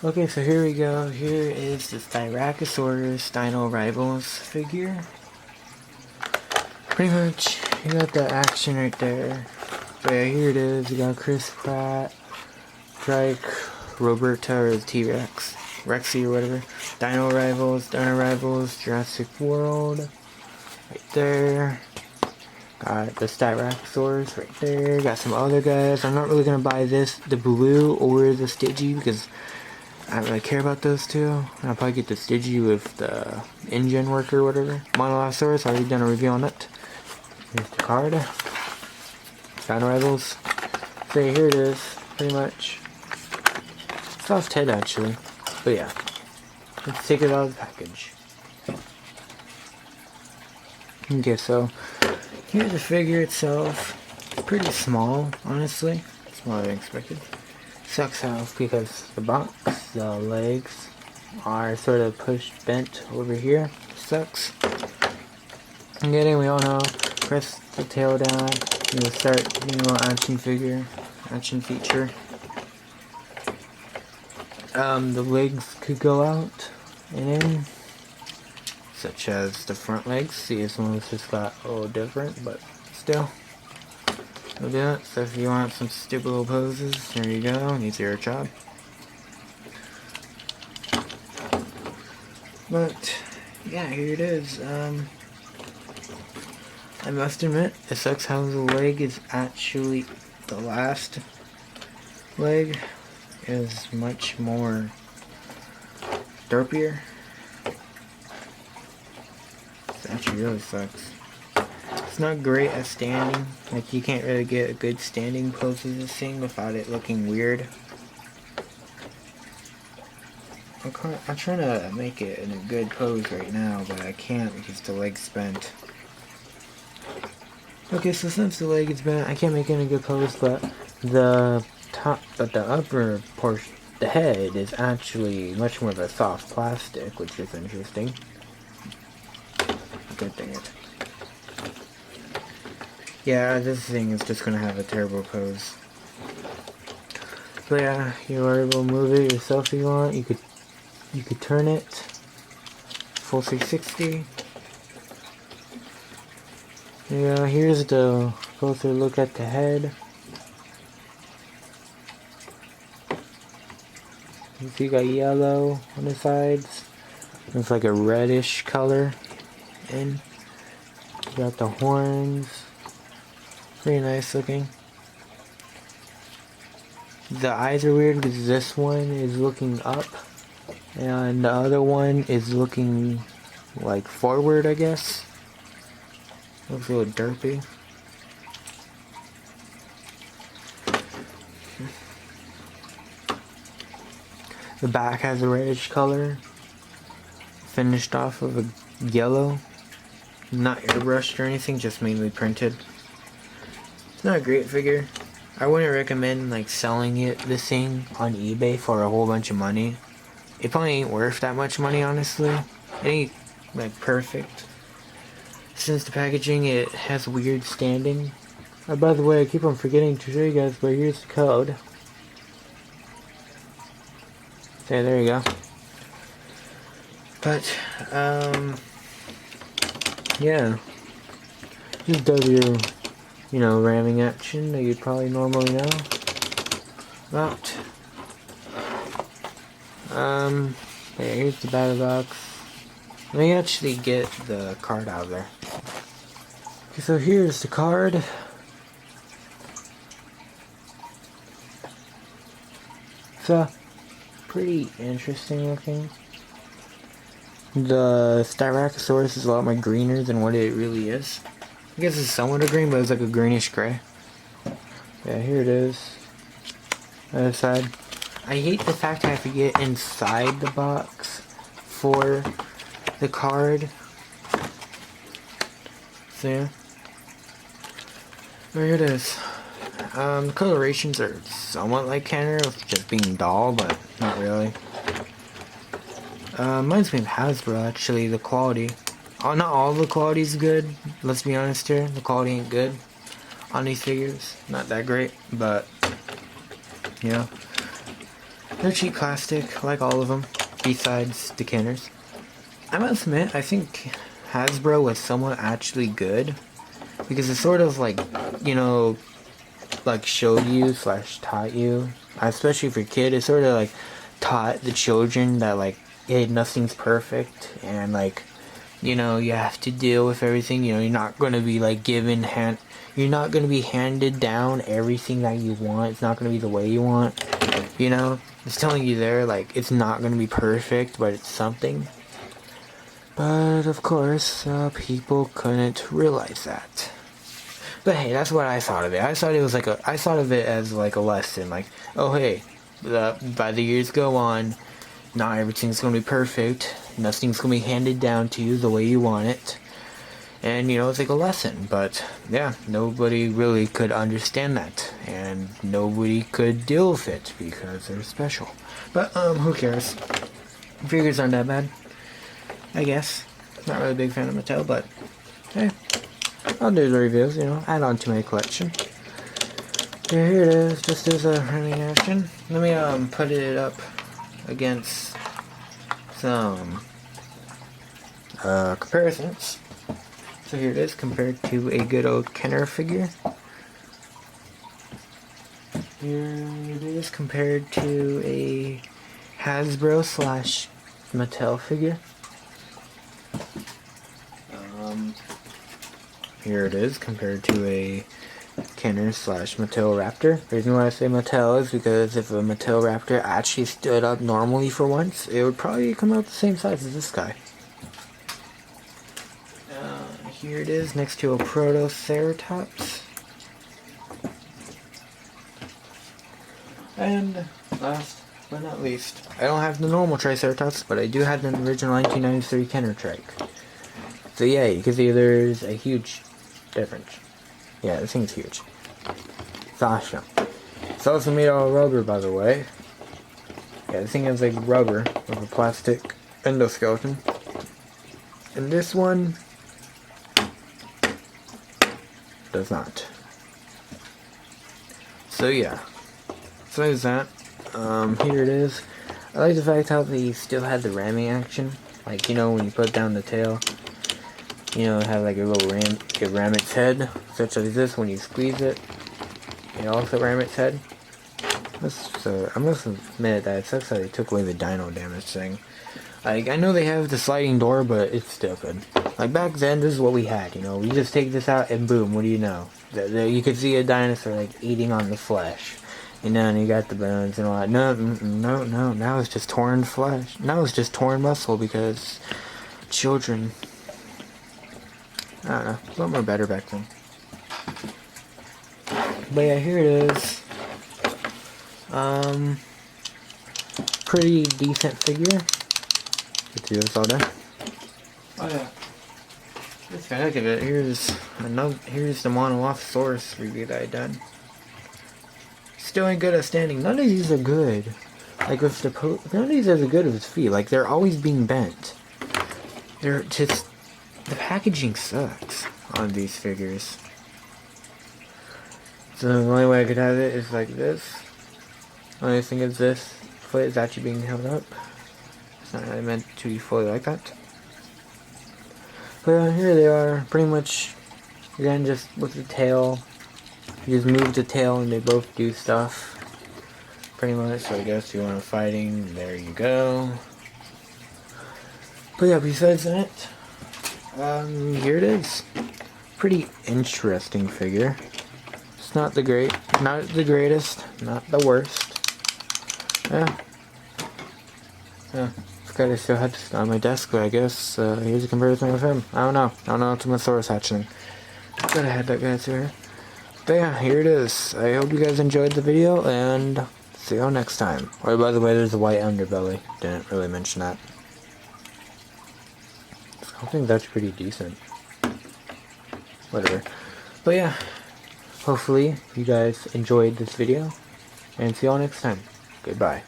Okay, so here we go. Here is the styracosaurus Dino Rivals figure. Pretty much, you got the action right there. But yeah, here it is. You got Chris Pratt, Drake, Roberta, or T-Rex, Rexy or whatever. Dino Rivals, Jurassic World. Right there. Got the styracosaurus right there. Got some other guys. I'm not really gonna buy the blue or the Stigi because I don't really care about those two. I'll probably get the Stigi with the engine worker or whatever. Monolosaurus, I already done a review on it. Here's the card. Dino Rivals. So here it is, pretty much. Soft head actually. But yeah. Let's take it out of the package. Okay, so here's the figure itself. It's pretty small, honestly. Smaller than expected. Sucks how because the box, the legs are sort of pushed bent over here. Sucks. Getting, we all know, press the tail down, you'll start, action feature. The legs could go out and in, such as the front legs. See, this one's just got a little different, but still. We'll do it. So if you want some stupid little poses, there you go. Needs your job. But yeah, here it is. I must admit, it sucks how the leg is actually the last leg is much more derpier. It actually really sucks. It's not great at standing. Like, you can't really get a good standing pose of this thing without it looking weird. I'm trying to make it in a good pose right now, but I can't because the leg's bent. Okay, so since the leg is bent, I can't make it in a good pose, but the upper portion, the head, is actually much more of a soft plastic, which is interesting. Good thing it. Yeah, this thing is just gonna have a terrible pose. But yeah, you are able to move it yourself if you want. You could turn it full 360. Yeah, here's the closer look at the head. You see, you got yellow on the sides. It's like a reddish color. And you got the horns. Pretty nice looking. The eyes are weird because this one is looking up and the other one is looking like forward, I guess. Looks a little derpy. The back has a reddish color, finished off of a yellow. Not airbrushed or anything, just mainly printed. It's not a great figure. I wouldn't recommend like selling this thing on eBay for a whole bunch of money. It probably ain't worth that much money, honestly. It ain't like perfect. Since the packaging, it has weird standing. By the way, I keep on forgetting to show you guys, but here's the code. Okay, there you go. But, yeah. Just does your, ramming action that you'd probably normally know about. Yeah, here's the battle box. Let me actually get the card out of there. Okay, so here's the card. So, pretty interesting looking. The styracosaurus is a lot more greener than what it really is. I guess it's somewhat a green, but it's like a greenish gray. Yeah, here it is. Other side. I hate the fact I have to get inside the box for the card. So yeah. There it is. The colorations are somewhat like Kenner, with just being dull, but not really. Mine's made Hasbro, actually, the quality. Oh, not all the quality is good, let's be honest here. The quality ain't good on these figures. Not that great, but, They're cheap plastic, like all of them, besides the Kenners. I must admit, I think Hasbro was somewhat actually good, because it sort of like, you know, like showed you / taught you, especially for kid, it sort of like taught the children that like, hey, nothing's perfect, and like, you know, you have to deal with everything. You know, you're not going to be like you're not going to be handed down everything that you want. It's not going to be the way you want, you know. It's telling you there, like, it's not going to be perfect, but it's something. But of course, people couldn't realize that. But hey, that's what I thought of it. I thought of it as like a lesson. Like, oh hey, by the years go on, not everything's gonna be perfect. Nothing's gonna be handed down to you the way you want it. And you know, it's like a lesson. But yeah, nobody really could understand that, and nobody could deal with it because they're special. But who cares? Figures aren't that bad, I guess. Not really a big fan of Mattel, but hey, I'll do the reviews, you know, add on to my collection. Here it is, just as a running action. Let me put it up against some comparisons. So here it is compared to a good old Kenner figure. Here it is compared to a Hasbro / Mattel figure. Here it is compared to a Kenner / Mattel Raptor. The reason why I say Mattel is because if a Mattel Raptor actually stood up normally for once, it would probably come out the same size as this guy. Here it is next to a Protoceratops. And last but not least, I don't have the normal Triceratops, but I do have the original 1993 Kenner Trike. So yeah, you can see there's a huge difference. Yeah, this thing's huge. It's awesome. It's also made out of rubber, by the way. Yeah, this thing has like rubber with a plastic endoskeleton. And this one does not. So yeah. Besides that, here it is. I like the fact how they still had the ramming action. Like, you know, when you put down the tail, you know, have like a little ram its head, such as this. When you squeeze it, it also ram its head. I must admit that it sucks that they took away the Dino damage thing. Like, I know they have the sliding door, but it's still good. Like, back then, this is what we had, you know. We just take this out and boom, what do you know? You could see a dinosaur, like, eating on the flesh. You know, and you got the bones and all that. No, now it's just torn flesh. Now it's just torn muscle because children, I don't know, a lot more better back then. But yeah, here it is. Pretty decent figure. Get to do this all day. Oh yeah. Just for the heck of it, here's the Monolophosaurus review that I done. Still ain't good at standing. None of these are good. Like with none of these are as good as his feet. Like they're always being bent. They're just, the packaging sucks on these figures. So the only way I could have it is like this. The only thing is this foot is actually being held up. It's not really meant to be fully like that. But here they are, pretty much, again, just with the tail. You just move the tail and they both do stuff. Pretty much, so I guess you want fighting, there you go. But yeah, besides that, here it is. Pretty interesting figure. It's not the greatest, not the worst. Yeah. Forgot I still had this on my desk, but I guess here's a comparison with him. I don't know, Ultimasaurus hatchling. But I had that guy through here. But yeah, here it is. I hope you guys enjoyed the video, and see you next time. Oh, by the way, there's a white underbelly. Didn't really mention that. I think that's pretty decent. Whatever. But yeah, hopefully you guys enjoyed this video, and see you all next time. Goodbye.